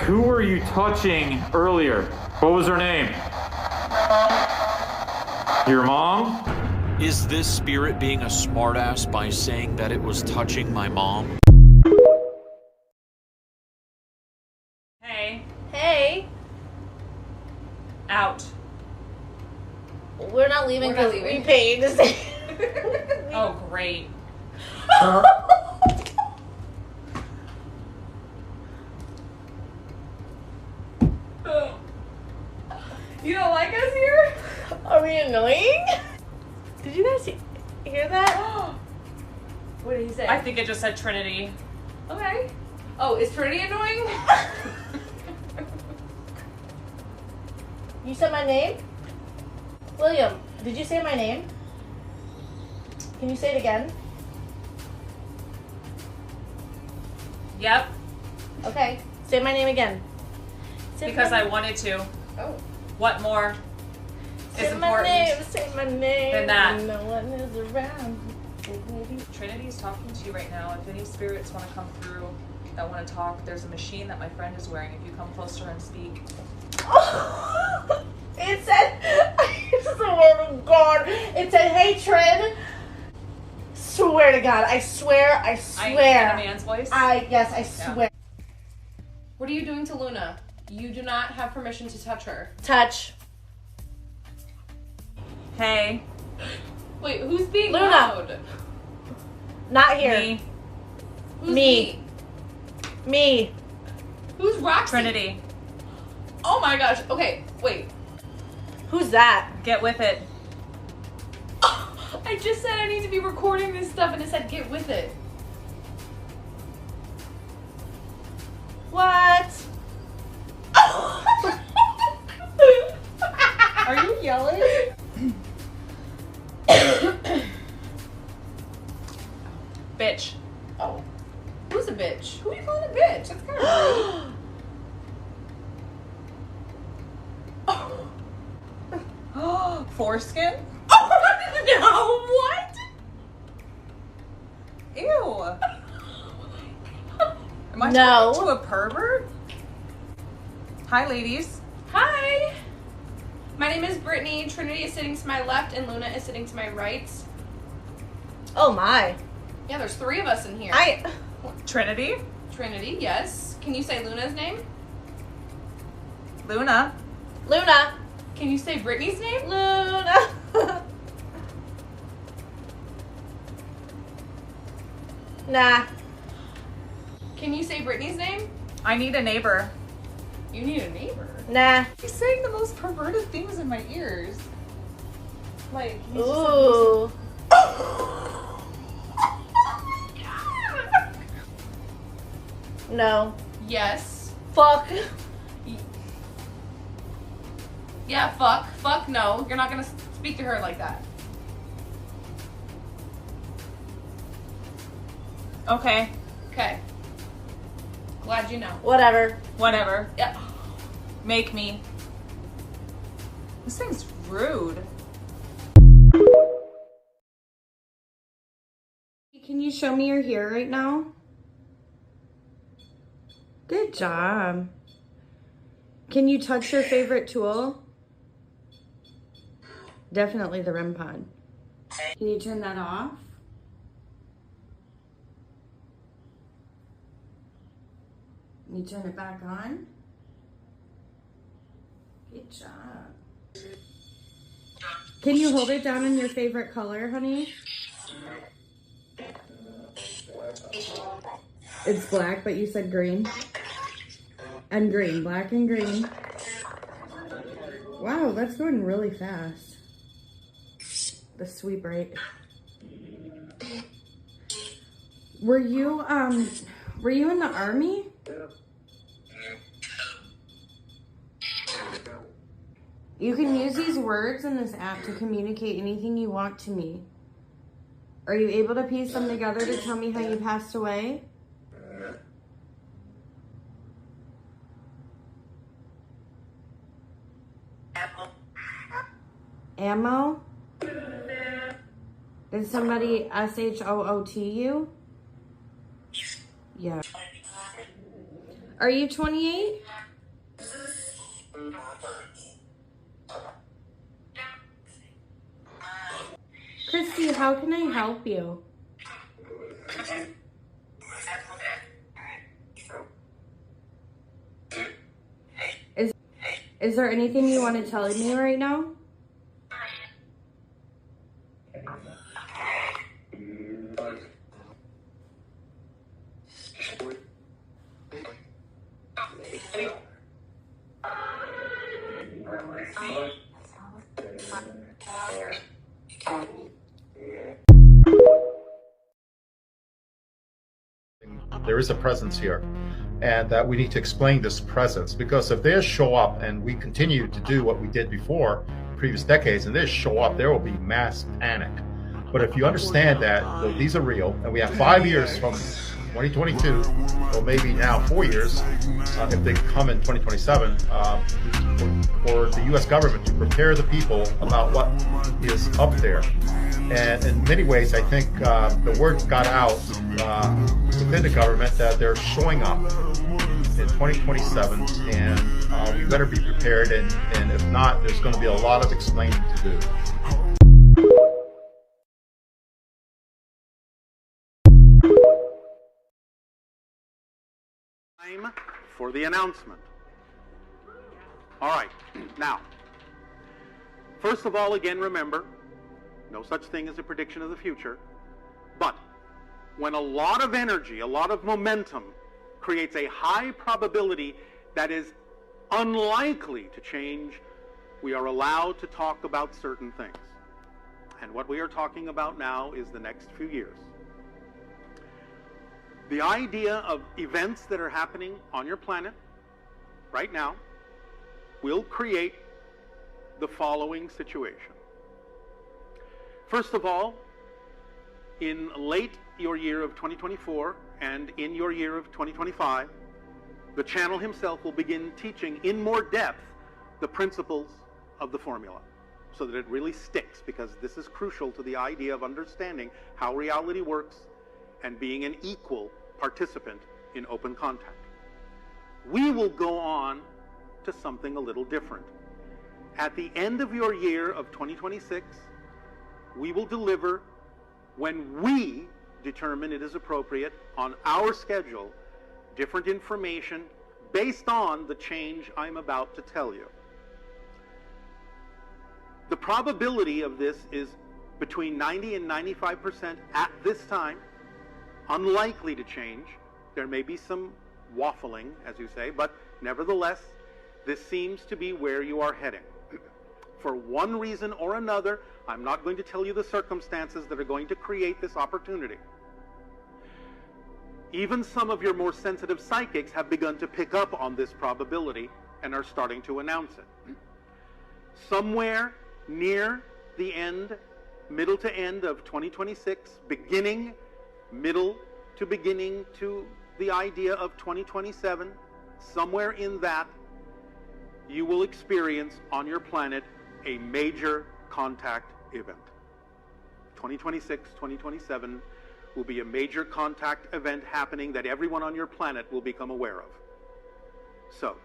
who were you touching earlier? What was her name? Your mom? Is this spirit being a smartass by saying that it was touching my mom? Hey. Hey, Out. we're not leaving We're not because we leaving. paid to stay. Oh, great. You don't like us here? Are we annoying? Did you guys hear that? What did he say? I think it just said Trinity. Okay. Oh, is Trinity annoying? You said my name? William, did you say my name? Can you say it again? Yep, Okay, say my name again. Say because my I wanted to. Oh. What more Say is my important? name, say my name. than that. No one is around. Trinity is talking to you right now. If any spirits want to come through that want to talk, there's a machine that my friend is wearing. If you come close to her and speak. It said, I swear to God, it said, hey, Trin. Swear to God, I swear. In a man's voice? Yes, I Yeah. swear. What are you doing to Luna? You do not have permission to touch her. Touch. Hey. Wait, who's being Luna. loud? Not here. Me. Who's Me. Me. Who's Roxy? Trinity. Oh my gosh. Okay, wait. Who's that? Get with it. I just said I need to be recording this stuff and it said get with it. What? Are you yelling? Bitch. Oh. Who's a bitch? Who are you calling a bitch? That's kind of rude. Foreskin? No, what? Ew. Am I No. talking to a pervert? Hi, ladies. Hi. My name is Brittany. Trinity is sitting to my left and Luna is sitting to my right. Oh my. Yeah, there's three of us in here. Trinity? Trinity, yes. Can you say Luna's name? Luna? Luna. Can you say Brittany's name? Luna. Nah. Can you say Brittany's name? I need a neighbor. You need a neighbor. Nah. He's saying the most perverted things in my ears. Like, he's just Ooh. No. Yes. Fuck. Yeah, fuck. Fuck no. You're not gonna speak to her like that. Okay, Okay. Glad you know. Whatever. whatever. Yeah. Make me. This thing's rude. Can you show me your hair right now? Good job. Can you touch your favorite tool? Definitely the REM pod. Can you turn that off? Can you turn it back on? Good job. Can you hold it down in your favorite color, honey? It's black, but you said green. And green, black and green. Wow, that's going really fast. The sweep rate. Were you in the army? You can use these words in this app to communicate anything you want to me. Are you able to piece them together to tell me how you passed away? Ammo? Did somebody SHOOT you? Yeah. Are you 28? Christy, how can I help you? Is there anything you want to tell me right now? There is a presence here, and that we need to explain this presence, because if they show up and we continue to do what we did before previous decades and they show up, there will be mass panic. But if you understand that these are real, and we have 5 years from 2022, or maybe now 4 years, if they come in 2027, for the U.S. government to prepare the people about what is up there. And in many ways, I think the word got out within the government that they're showing up in 2027, and we better be prepared, and if not, there's going to be a lot of explaining to do. Time for the announcement. All right, now, first of all, again, remember, no such thing as a prediction of the future, but when a lot of energy, a lot of momentum creates a high probability that is unlikely to change, we are allowed to talk about certain things. And what we are talking about now is the next few years. The idea of events that are happening on your planet right now will create the following situation. First of all, in late your year of 2024 and in your year of 2025, the channel himself will begin teaching in more depth the principles of the formula so that it really sticks, because this is crucial to the idea of understanding how reality works and being an equal participant in open contact. We will go on to something a little different. At the end of your year of 2026, we will deliver, when we determine it is appropriate on our schedule, different information based on the change I'm about to tell you. The probability of this is between 90 and 95% at this time, unlikely to change. There may be some waffling, as you say, but nevertheless, this seems to be where you are heading. For one reason or another, I'm not going to tell you the circumstances that are going to create this opportunity. Even some of your more sensitive psychics have begun to pick up on this probability and are starting to announce it. Somewhere near the end, middle to end of 2026, middle to beginning to the idea of 2027, somewhere in that, you will experience on your planet a major contact event. 2026, 2027 will be a major contact event happening that everyone on your planet will become aware of. So,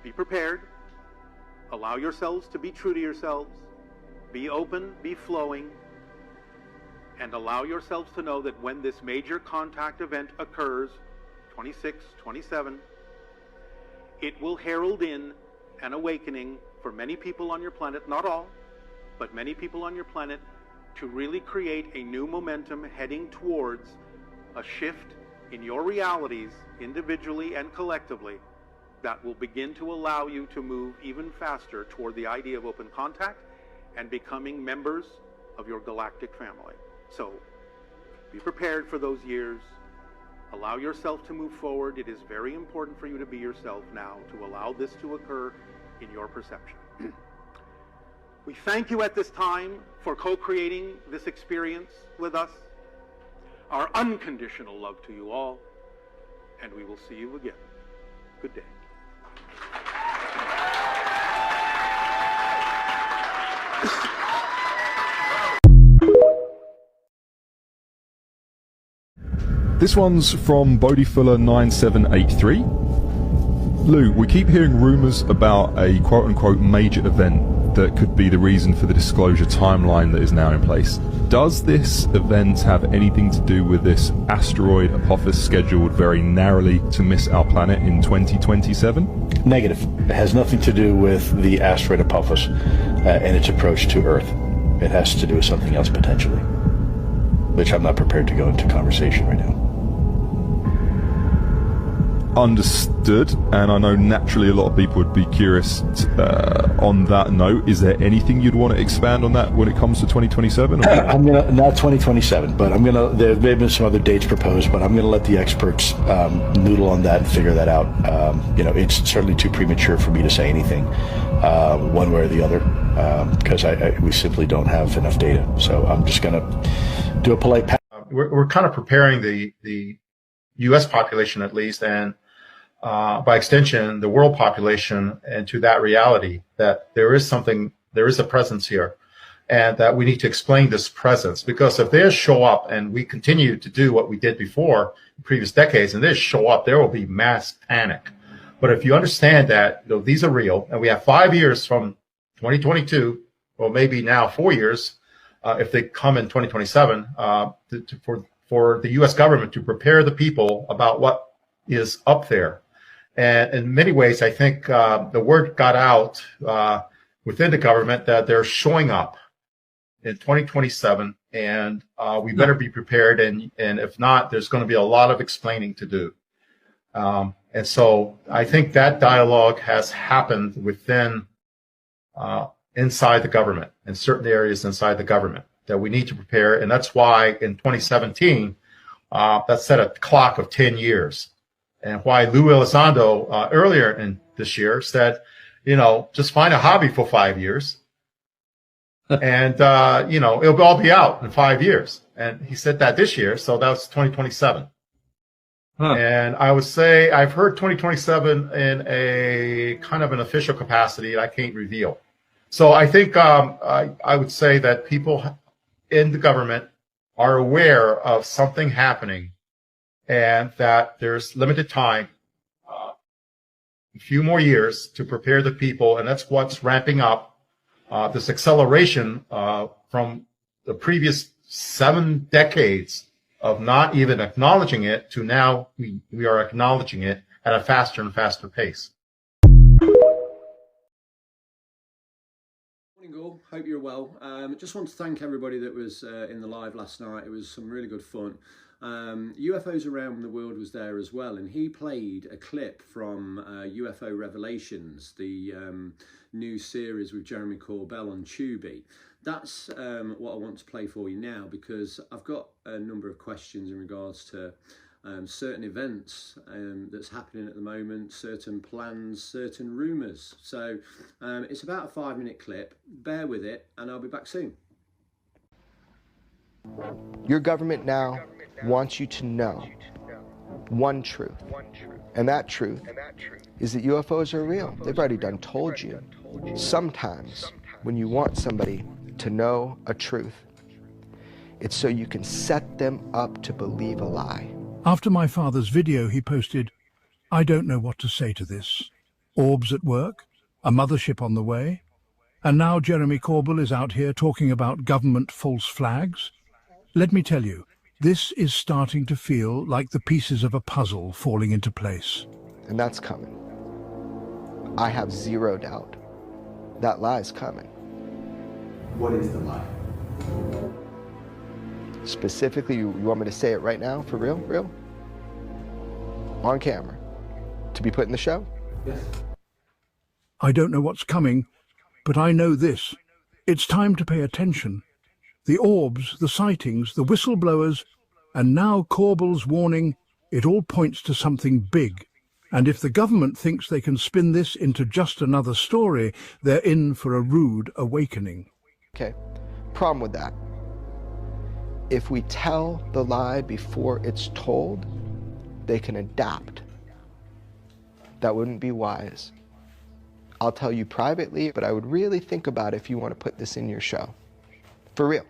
be prepared, allow yourselves to be true to yourselves, be open, be flowing, and allow yourselves to know that when this major contact event occurs, 26, 27, it will herald in an awakening for many people on your planet, not all, but many people on your planet, to really create a new momentum heading towards a shift in your realities, individually and collectively, that will begin to allow you to move even faster toward the idea of open contact and becoming members of your galactic family. So, be prepared for those years. Allow yourself to move forward. It is very important for you to be yourself now, to allow this to occur in your perception. We thank you at this time for co-creating this experience with us. Our unconditional love to you all, and we will see you again. Good day. This This one's from Bodiefuller9783. Lou, we keep hearing rumours about a quote-unquote major event that could be the reason for the disclosure timeline that is now in place. Does this event have anything to do with this asteroid Apophis scheduled very narrowly to miss our planet in 2027? Negative. It has nothing to do with the asteroid Apophis and its approach to Earth. It has to do with something else potentially, which I'm not prepared to go into conversation right now. Understood, and I know naturally a lot of people would be curious on that note. Is there anything you'd want to expand on that when it comes to 2027? I'm gonna, not 2027, but I'm gonna, there may have been some other dates proposed, but I'm gonna let the experts noodle on that and figure that out. You know, it's certainly too premature for me to say anything one way or the other, because we simply don't have enough data. So I'm just gonna do a polite pass. We're kind of preparing the U.S. population, at least, and by extension, the world population, into that reality that there is a presence here, and that we need to explain this presence. Because if they show up and we continue to do what we did before in previous decades, and they show up, there will be mass panic. But if you understand that, you know, these are real, and we have 5 years from 2022, or maybe now 4 years, if they come in 2027, for the U.S. government to prepare the people about what is up there. And in many ways, I think the word got out within the government that they're showing up in 2027, and we better be prepared. And if not, there's going to be a lot of explaining to do. And so I think that dialogue has happened within inside the government, in certain areas inside the government, that we need to prepare. And that's why in 2017, that set a clock of 10 years. And why Lou Elizondo earlier in this year said, you know, just find a hobby for 5 years, and you know, it'll all be out in 5 years. And he said that this year, so that's 2027. And I would say I've heard 2027 in a kind of an official capacity that I can't reveal. So I think I would say that people in the government are aware of something happening, and that there's limited time, a few more years to prepare the people, and that's what's ramping up this acceleration from the previous 7 decades of not even acknowledging it to now we are acknowledging it at a faster and faster pace. Morning all, hope you're well. Just want to thank everybody that was in the live last night. It was some really good fun. UFOs Around the World was there as well, and he played a clip from UFO Revelations, the new series with Jeremy Corbell on Tubi. That's what I want to play for you now, because I've got a number of questions in regards to certain events that's happening at the moment, certain plans, certain rumours. So it's about a 5-minute clip. Bear with it, and I'll be back soon. Your government now wants you to know one truth, and that truth is that UFOs are real. They've already done told you. Sometimes when you want somebody to know a truth, it's so you can set them up to believe a lie. After my father's video, he posted, "I don't know what to say to this. Orbs at work, a mothership on the way, and now Jeremy Corbell is out here talking about government false flags. Let me tell you, this is starting to feel like the pieces of a puzzle falling into place." And that's coming. I have zero doubt. That lie is coming. What is the lie? Specifically, you want me to say it right now, for real? Real? On camera? To be put in the show? Yes. I don't know what's coming, but I know this. It's time to pay attention. The orbs, the sightings, the whistleblowers, and now Corbell's warning, it all points to something big. And if the government thinks they can spin this into just another story, they're in for a rude awakening. Okay, problem with that. If we tell the lie before it's told, they can adapt. That wouldn't be wise. I'll tell you privately, but I would really think about if you want to put this in your show. For real.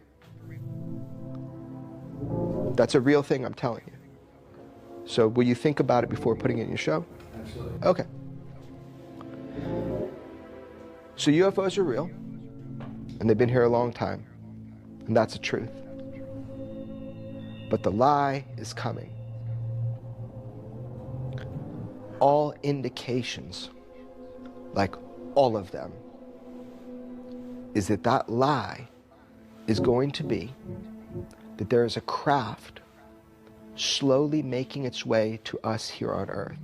That's a real thing I'm telling you. So will you think about it before putting it in your show? Absolutely. Okay. So UFOs are real, and they've been here a long time, and that's the truth. But the lie is coming. All indications, like all of them, is that that lie is going to be that there is a craft slowly making its way to us here on Earth.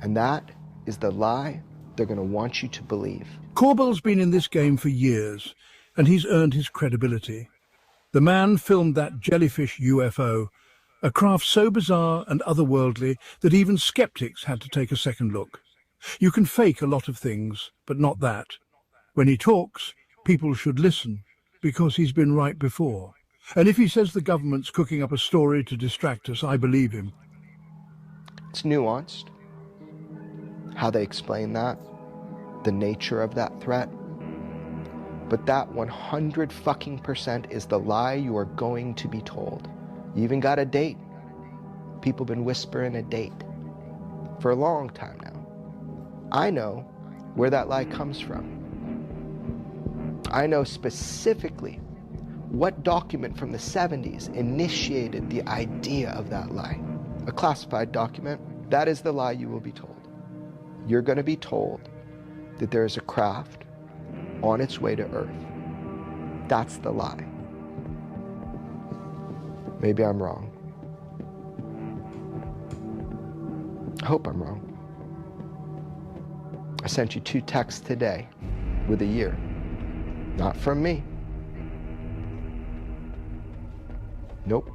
And that is the lie they're going to want you to believe. Corbell's been in this game for years, and he's earned his credibility. The man filmed that jellyfish UFO, a craft so bizarre and otherworldly that even skeptics had to take a second look. You can fake a lot of things, but not that. When he talks, people should listen, because he's been right before. And if he says the government's cooking up a story to distract us, I believe him. It's nuanced, how they explain that, the nature of that threat. But that 100% is the lie you are going to be told. You even got a date. People been whispering a date for a long time now. I know where that lie comes from. I know specifically what document from the 70s initiated the idea of that lie. A classified document. That is the lie you will be told. You're going to be told that there is a craft on its way to Earth. That's the lie. Maybe I'm wrong. I hope I'm wrong. I sent you 2 texts today with a year. Not from me. Nope.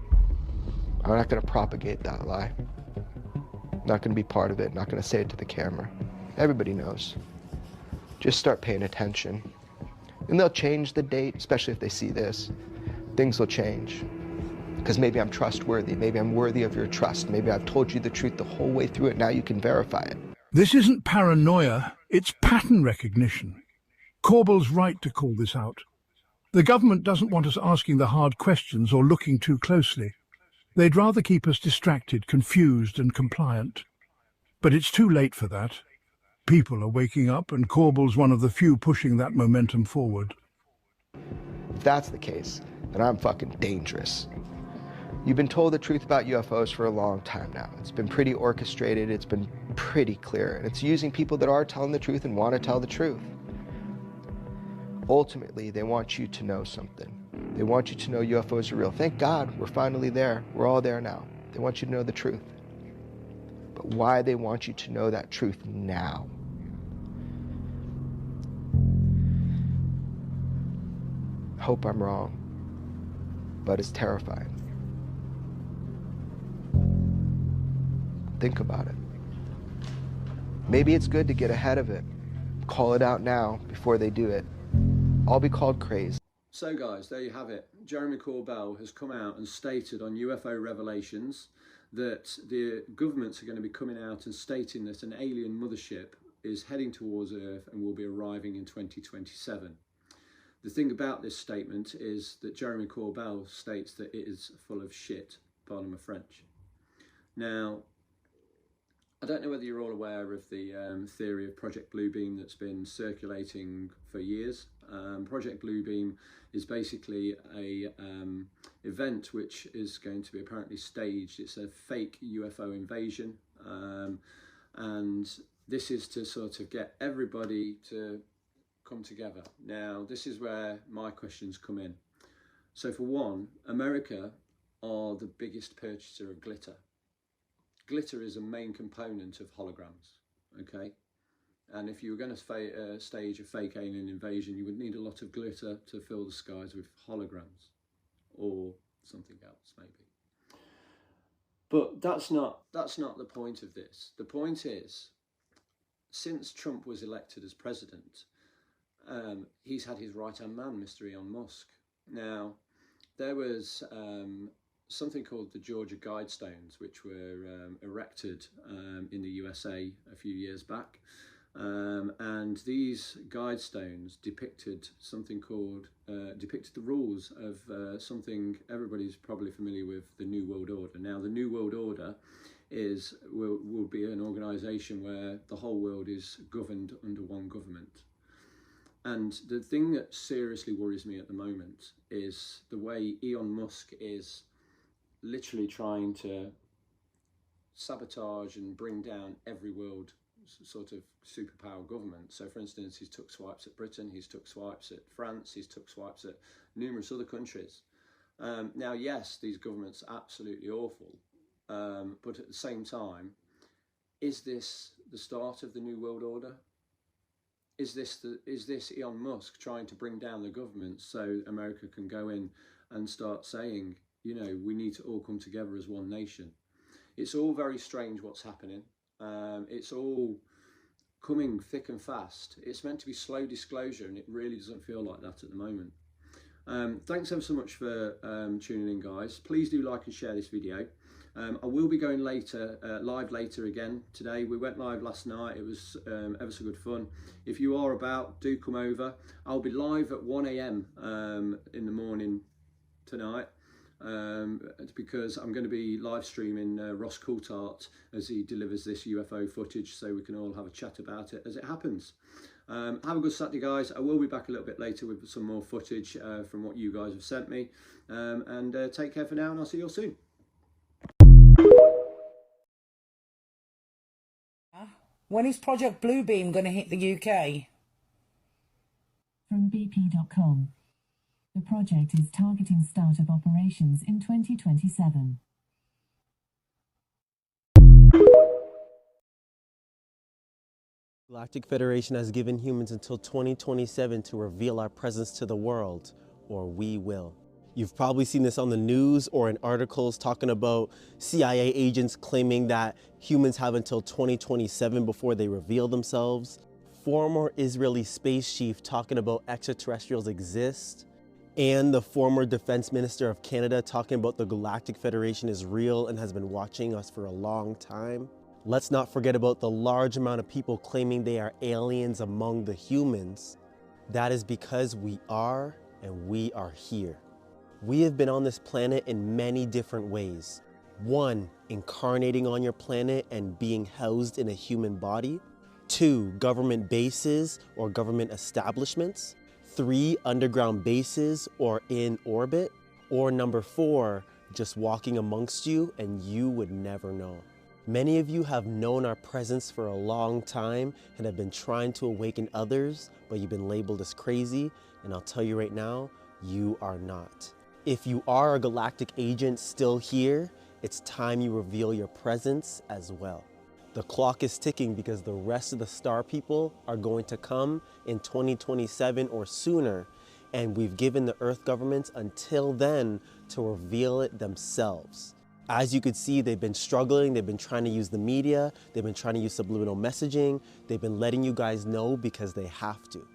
I'm not going to propagate that lie. Not going to be part of it. Not going to say it to the camera. Everybody knows. Just start paying attention. And they'll change the date, especially if they see this. Things will change. Because maybe I'm trustworthy. Maybe I'm worthy of your trust. Maybe I've told you the truth the whole way through it. Now you can verify it. This isn't paranoia, it's pattern recognition. Corbell's right to call this out. The government doesn't want us asking the hard questions or looking too closely. They'd rather keep us distracted, confused and compliant. But it's too late for that. People are waking up, and Corbell's one of the few pushing that momentum forward. If that's the case, then I'm fucking dangerous. You've been told the truth about UFOs for a long time now. It's been pretty orchestrated, it's been pretty clear, and it's using people that are telling the truth and want to tell the truth. Ultimately, they want you to know something. They want you to know UFOs are real. Thank God we're finally there. We're all there now. They want you to know the truth. But why they want you to know that truth now? I hope I'm wrong, but it's terrifying. Think about it. Maybe it's good to get ahead of it. Call it out now before they do it. I'll be called crazy. So guys, there you have it. Jeremy Corbell has come out and stated on UFO Revelations that the governments are going to be coming out and stating that an alien mothership is heading towards Earth and will be arriving in 2027. The thing about this statement is that Jeremy Corbell states that it is full of shit, pardon my French. Now, I don't know whether you're all aware of the theory of Project Bluebeam that's been circulating for years. Project Bluebeam is basically a event which is going to be apparently staged. It's a fake UFO invasion, and this is to sort of get everybody to come together. Now, this is where my questions come in. So for one, America are the biggest purchaser of glitter. Glitter is a main component of holograms, okay? And if you were going to stage a fake alien invasion, you would need a lot of glitter to fill the skies with holograms, or something else maybe. But that's not the point of this. The point is, since Trump was elected as president, he's had his right-hand man, Mr. Elon Musk. Now, there was something called the Georgia Guidestones, which were erected in the USA a few years back, And these guide stones depicted something called, depicted the rules of something everybody's probably familiar with, the New World Order. Now, the New World Order will be an organisation where the whole world is governed under one government. And the thing that seriously worries me at the moment is the way Elon Musk is literally trying to sabotage and bring down every world sort of superpower government. So for instance, he's took swipes at Britain, he's took swipes at France, he's took swipes at numerous other countries. Now, yes, these governments are absolutely awful, but at the same time, is this the start of the New World Order? Is this Elon Musk trying to bring down the government so America can go in and start saying, you know, we need to all come together as one nation? It's all very strange what's happening. It's all coming thick and fast. It's meant to be slow disclosure, and it really doesn't feel like that at the moment. Thanks ever so much for tuning in, guys. Please do like and share this video. I will be going live later again today. We went live last night. It was ever so good fun. If you are about, do come over. I'll be live at 1 AM in the morning tonight. Because I'm going to be live streaming Ross Coulthart as he delivers this UFO footage, so we can all have a chat about it as it happens. Have a good Saturday, guys. I will be back a little bit later with some more footage from what you guys have sent me. And take care for now, and I'll see you all soon. When is Project Bluebeam going to hit the UK? From BP.com. The project is targeting start of operations in 2027. Galactic Federation has given humans until 2027 to reveal our presence to the world, or we will. You've probably seen this on the news or in articles talking about CIA agents claiming that humans have until 2027 before they reveal themselves. Former Israeli space chief talking about extraterrestrials exist. And the former Defense Minister of Canada talking about the Galactic Federation is real and has been watching us for a long time. Let's not forget about the large amount of people claiming they are aliens among the humans. That is because we are, and we are here. We have been on this planet in many different ways. 1, incarnating on your planet and being housed in a human body. 2, government bases or government establishments. 3, underground bases or in orbit. Or number 4, just walking amongst you and you would never know. Many of you have known our presence for a long time and have been trying to awaken others, but you've been labeled as crazy, and I'll tell you right now, you are not. If you are a galactic agent still here, it's time you reveal your presence as well. The clock is ticking because the rest of the star people are going to come in 2027 or sooner, and we've given the Earth governments until then to reveal it themselves. As you could see, they've been struggling, they've been trying to use the media, they've been trying to use subliminal messaging, they've been letting you guys know because they have to.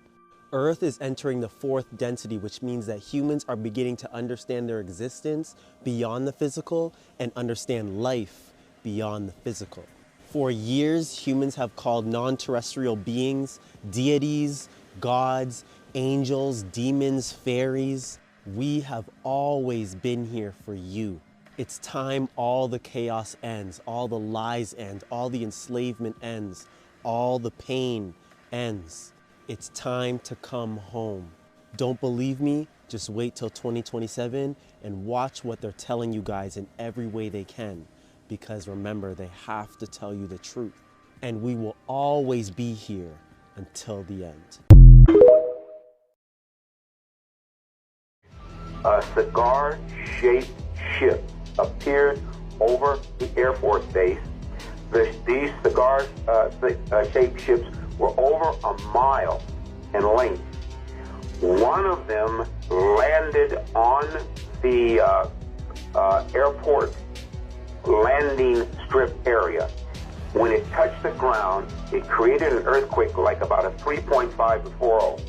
Earth is entering the 4th density, which means that humans are beginning to understand their existence beyond the physical and understand life beyond the physical. For years, humans have called non-terrestrial beings deities, gods, angels, demons, fairies. We have always been here for you. It's time all the chaos ends, all the lies end, all the enslavement ends, all the pain ends. It's time to come home. Don't believe me? Just wait till 2027 and watch what they're telling you guys in every way they can. Because remember, they have to tell you the truth. And we will always be here until the end. A cigar-shaped ship appeared over the Air Force Base. These cigar-shaped ships were over a mile in length. One of them landed on the airport landing strip area. When it touched the ground, it created an earthquake like about a 3.5 to 4.0.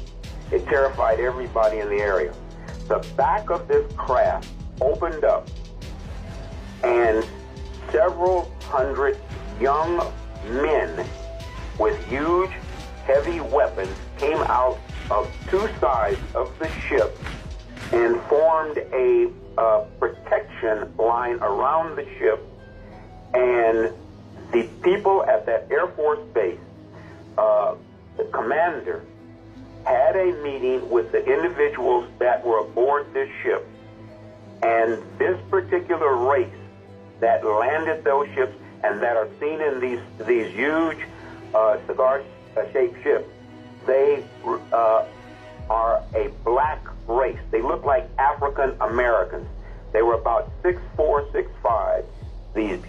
It terrified everybody in the area. The back of this craft opened up, and several hundred young men with huge weapons came out of two sides of the ship and formed a protection line around the ship. And the people at that Air Force base, the commander, had a meeting with the individuals that were aboard this ship. And this particular race that landed those ships and that are seen in these huge cigar-shaped ships, they are a black race. They look like African Americans. They were about 6'4", 6'5". These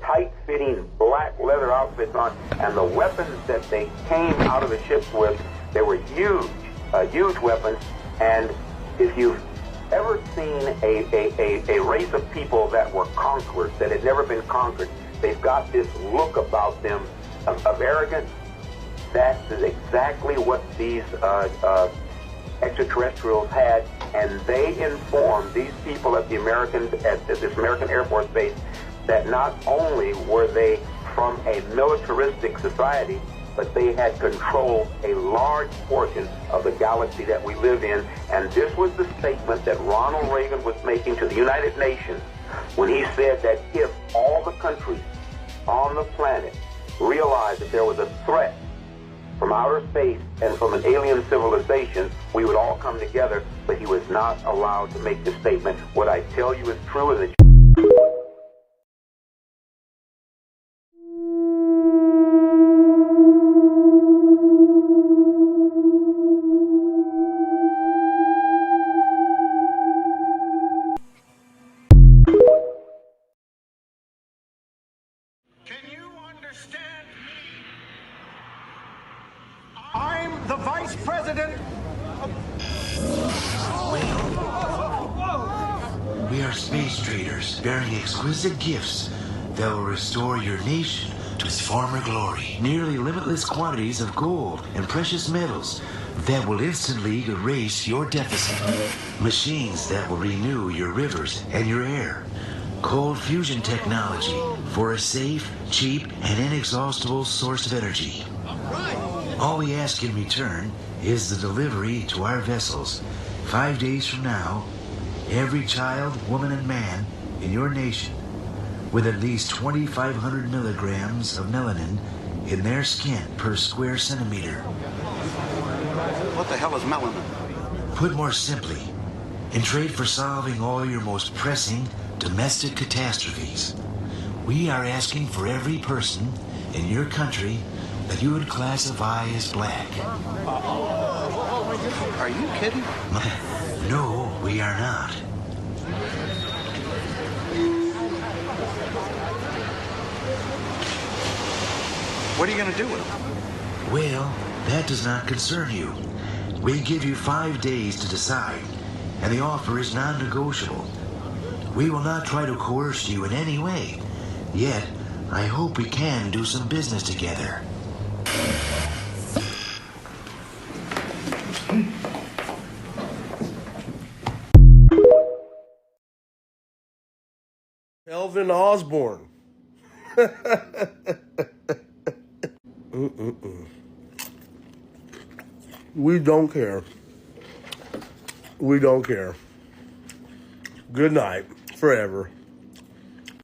tight-fitting black leather outfits on, and the weapons that they came out of the ships with, they were huge weapons. And if you've ever seen a race of people that were conquerors, that had never been conquered, they've got this look about them of arrogance. That is exactly what these extraterrestrials had, and they informed these people at this American Air Force base that not only were they from a militaristic society, but they had controlled a large portion of the galaxy that we live in. And this was the statement that Ronald Reagan was making to the United Nations when he said that if all the countries on the planet realized that there was a threat from outer space and from an alien civilization, we would all come together. But he was not allowed to make this statement. What I tell you is true, and I'm the Vice President of... We are space traders bearing exquisite gifts that will restore your nation to its former glory. Nearly limitless quantities of gold and precious metals that will instantly erase your deficit. Machines that will renew your rivers and your air. Cold fusion technology for a safe, cheap, and inexhaustible source of energy. All we ask in return is the delivery to our vessels. 5 days from now, every child, woman, and man in your nation with at least 2,500 milligrams of melanin in their skin per square centimeter. What the hell is melanin? Put more simply, in trade for solving all your most pressing domestic catastrophes, we are asking for every person in your country that you would classify as black. Are you kidding? No, we are not. What are you going to do with them? Well, that does not concern you. We give you 5 days to decide, and the offer is non-negotiable. We will not try to coerce you in any way. Yet, I hope we can do some business together. Elvin Osborne. We don't care. We don't care. Good night, forever.